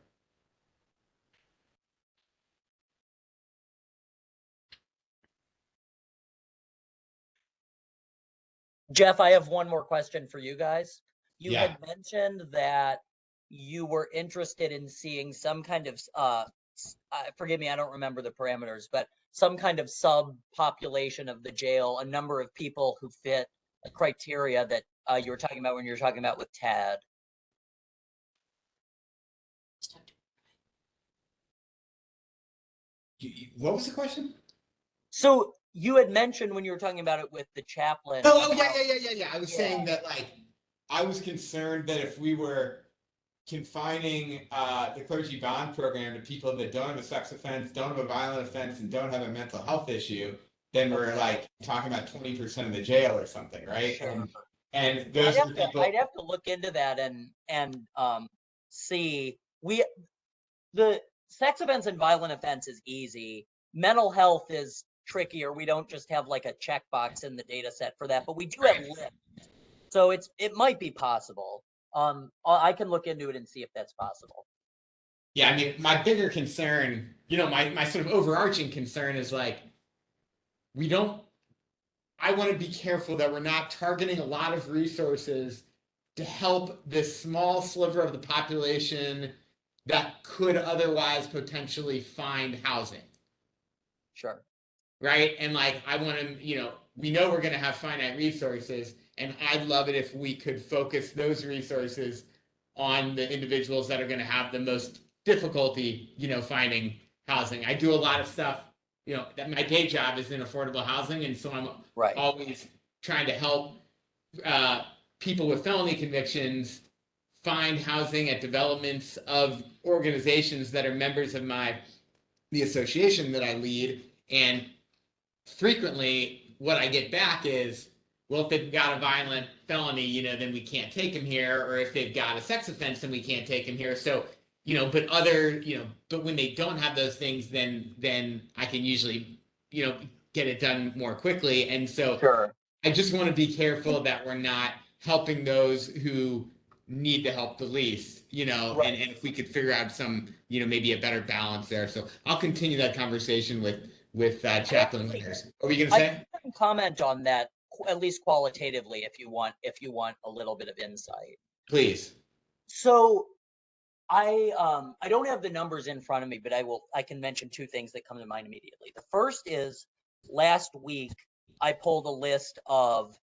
Jeff, I have one more question for you guys. You had mentioned that you were interested in seeing some kind of, forgive me, I don't remember the parameters, but some kind of subpopulation of the jail, a number of people who fit a criteria that you were talking about when you were talking about with Tad. What was the question? So you had mentioned when you were talking about it with the chaplain. Oh yeah. I was saying that I was concerned that if we were confining the clergy bond program to people that don't have a sex offense, don't have a violent offense, and don't have a mental health issue, then we're like talking about 20% of the jail or something, right? Sure. And those are the people. I'd have to look into that and see. The sex offense and violent offense is easy. Mental health is trickier. We don't just have like a checkbox in the data set for that, but we do have lists. So it might be possible. I can look into it and see if that's possible. Yeah, I mean, my bigger concern, my sort of overarching concern is like, I want to be careful that we're not targeting a lot of resources to help this small sliver of the population that could otherwise potentially find housing. Sure. Right? And like, I want to, we know we're going to have finite resources, and I'd love it if we could focus those resources on the individuals that are going to have the most difficulty, finding housing. I do a lot of stuff, that my day job is in affordable housing, and so I'm always trying to help people with felony convictions find housing at developments of organizations that are members of the association that I lead. And frequently what I get back is, well, if they've got a violent felony, then we can't take them here. Or if they've got a sex offense, then we can't take them here. So, but when they don't have those things, then I can usually, get it done more quickly. And so I just want to be careful that we're not helping those who need the help the least, and if we could figure out some, maybe a better balance there. So I'll continue that conversation with Chaplain Winters. What were you going to say? I can comment on that, at least qualitatively, if you want a little bit of insight. Please. So I don't have the numbers in front of me, but I can mention two things that come to mind immediately. The first is last week I pulled a list of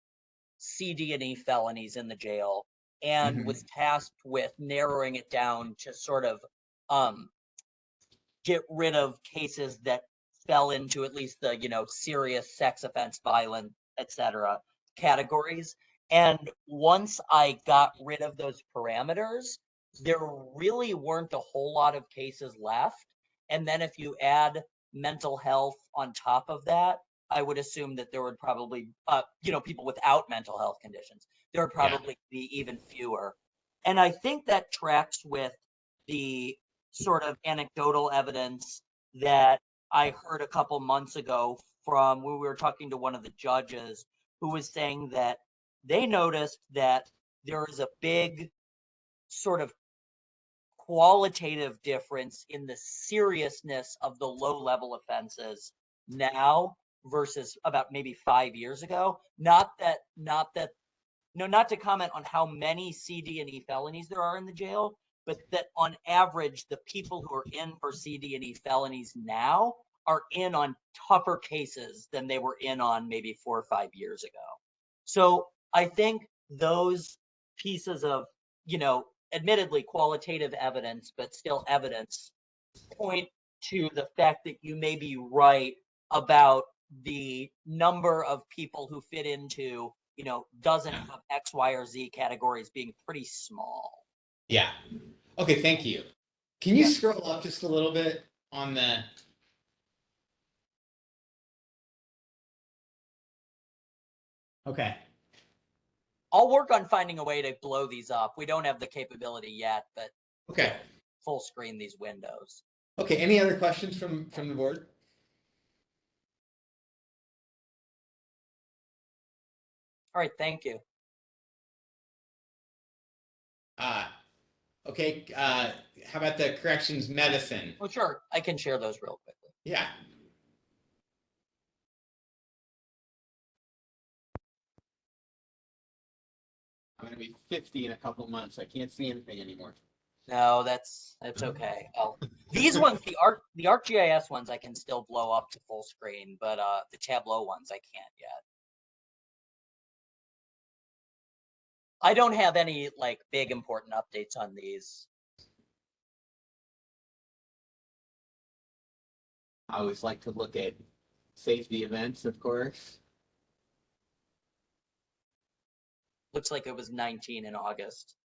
CD&E felonies in the jail and was tasked with narrowing it down to sort of get rid of cases that fell into at least the serious sex offense, violent, etc. categories. And once I got rid of those parameters, there really weren't a whole lot of cases left. And then if you add mental health on top of that, I would assume that there would probably, people without mental health conditions, there would probably be even fewer. And I think that tracks with the sort of anecdotal evidence that I heard a couple months ago from when we were talking to one of the judges who was saying that they noticed that there is a big sort of qualitative difference in the seriousness of the low level offenses now versus about maybe 5 years ago. Not to comment on how many CD&E felonies there are in the jail, but that on average, the people who are in for CD&E felonies now are in on tougher cases than they were in on maybe 4 or 5 years ago. So I think those pieces of, admittedly qualitative evidence, but still evidence, point to the fact that you may be right about the number of people who fit into, dozens of X, Y, or Z categories being pretty small. Yeah. Okay, thank you. Can you scroll up just a little bit on the... Okay. I'll work on finding a way to blow these up. We don't have the capability yet, but okay, full screen these windows. Okay, any other questions from the board? All right, thank you. Okay, how about the corrections medicine? Well, sure, I can share those real quickly. Yeah. I'm gonna be 50 in a couple months. I can't see anything anymore. No, that's okay. These ones, the ArcGIS ones, I can still blow up to full screen, but the Tableau ones I can't yet. I don't have any like big important updates on these. I always like to look at safety events, of course. Looks like it was 19 in August.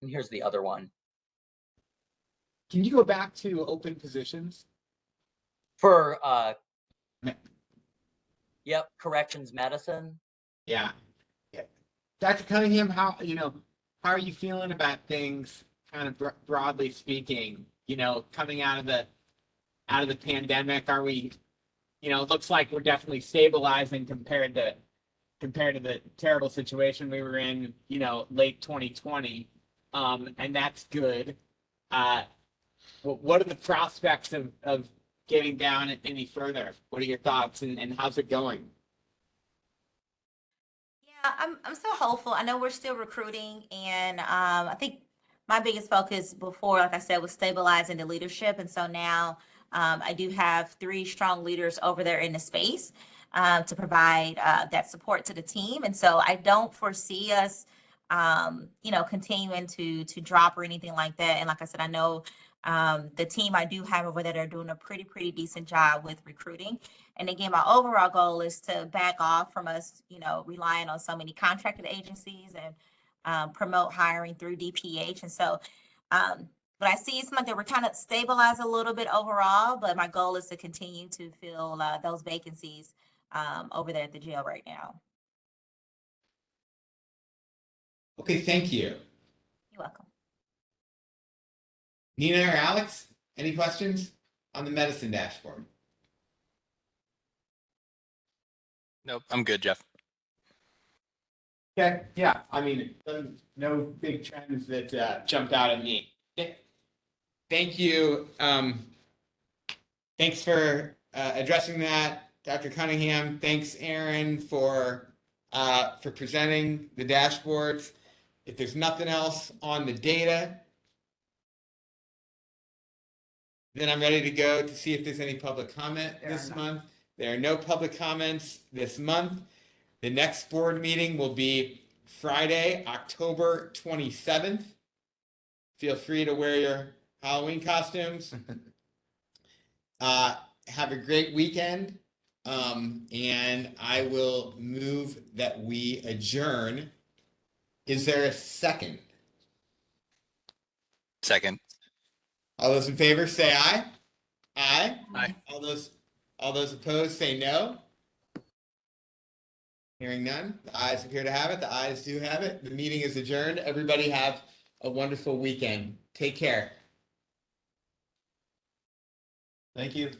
And here's the other one. Can you go back to open positions? For, Me- yep, corrections medicine. Yeah. Yeah. Dr. Cunningham, how are you feeling about things kind of broadly speaking, coming out of the pandemic? Are we, it looks like we're definitely stabilizing compared to the terrible situation we were in, late 2020. And that's good. What are the prospects of getting down any further? What are your thoughts and how's it going? Yeah, I'm still hopeful. I know we're still recruiting, and I think my biggest focus before, like I said, was stabilizing the leadership. And so now I do have 3 strong leaders over there in the space to provide that support to the team. And so I don't foresee us, continuing to drop or anything like that. And like I said, I know the team I do have over there are doing a pretty decent job with recruiting. And again, my overall goal is to back off from us, relying on so many contracted agencies and promote hiring through DPH. And so, but I see some like that we're kind of stabilized a little bit overall, but my goal is to continue to fill those vacancies over there at the jail right now. Okay, thank you. You're welcome. Nina or Alex, any questions on the medicine dashboard? Nope, I'm good, Jeff. Okay, yeah, I mean, no big trends that jumped out at me. Thank you. Thanks for addressing that, Dr. Cunningham. Thanks, Aaron, for presenting the dashboards. If there's nothing else on the data, then I'm ready to go to see if there's any public comment this month. There are no public comments this month. The next board meeting will be Friday, October 27th. Feel free to wear your Halloween costumes. Have a great weekend. And I will move that we adjourn. Is there a second? Second. All those in favor say aye. Aye. Aye. All those opposed say no. Hearing none, the ayes appear to have it. The ayes do have it. The meeting is adjourned. Everybody have a wonderful weekend. Take care. Thank you.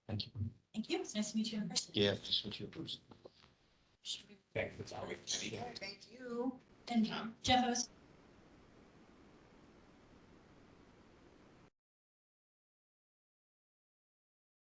Thank you. Thank you. It's nice to meet you in person. Yeah, just what you approved. Thanks. That's always. Thank you. And Jeff, I was